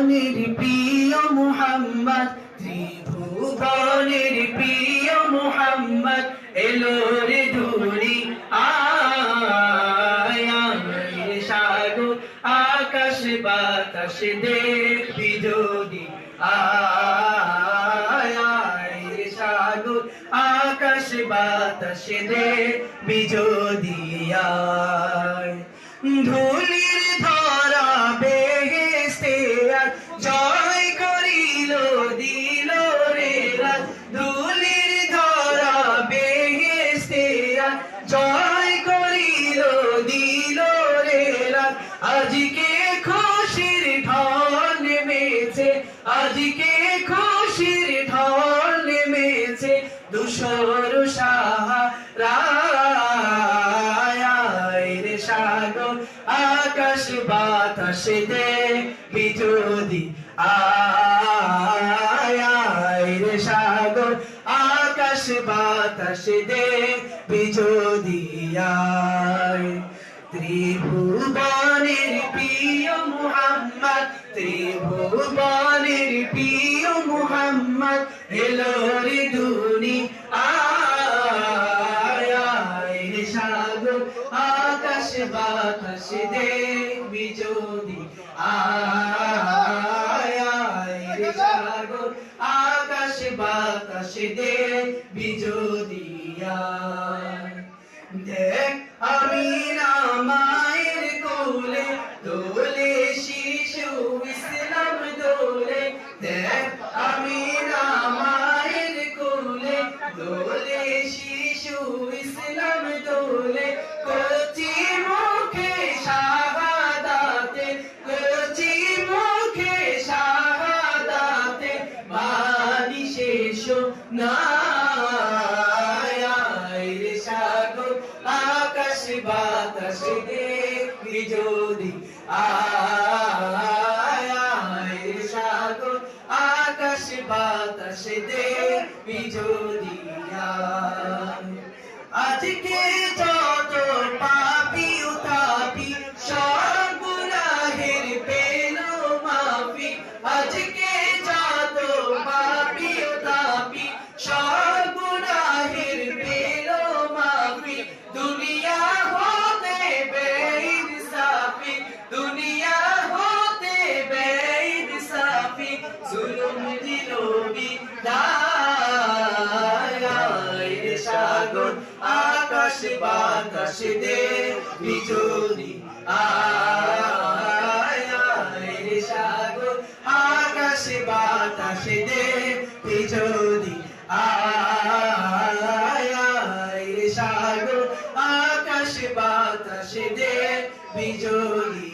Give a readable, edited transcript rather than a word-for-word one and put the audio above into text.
ত্রিভুবনের প্রিয় মুহাম্মদ, ত্রিভুবনের প্রিয় মুহাম্মদ এলো রে ধুলি আয় রে সাগর আকাশ বাতাস দেখবি যদি আয় রে সাগর আকাশ বাতাস দেখবি যদি আয় ধুলির ধরা বেহেশতে আজ জয় করিল দিল রে রাত ধুলির ধরা বেহেশতে আজ জয় করিল দিল রে রাত আজকে খুশির ঢল নেমেছে আজকে খুশির ঢল নেমেছে ধূসর সাহারা সাগর আকাশ বাতাস দেখবি যদি আয় রে সাগর আকাশ বাতাস দেখবি যদি আয় ত্রিভুবনের প্রিয় মুহাম্মদ ত্রিভুবনের প্রিয় মুহাম্মদ এলো রে দুনি আকাশ বাতাস দেখবি যদি আয় রে সাগর আকাশ বাতাস দেখবি যদি দেখ আমিনা মায়ের কোলে দোলে শিশু ইসলাম দোলে দেখ আমিনা মায়ের কোলে দোলে শিশু ইসলাম দোলে কচি মুখে শাহাদাতে কচি মুখে শাহাদাতে বাণী শেষ না রে সাগর আকাশ বাতাস দেখবি যদি আয় রে সাগর আকাশ বাতাস দেখবি যদি আজকে যত পাপি উতাপি সব গুনাহের পেল মাফি আজকে যত পাপি উতাপি সব গুনাহের পেল মাফি দুনিয়া হতে বেইনসাফি দুনিয়া হতে বেইনসাফি জুলুম দিল বিদায় রে সাগর আকাশ বাতাস দেখবি যদি আয় রে সাগর আকাশ বাতাস দেখবি যদি আয় রে সাগর আকাশ বাতাস দেখবি যদি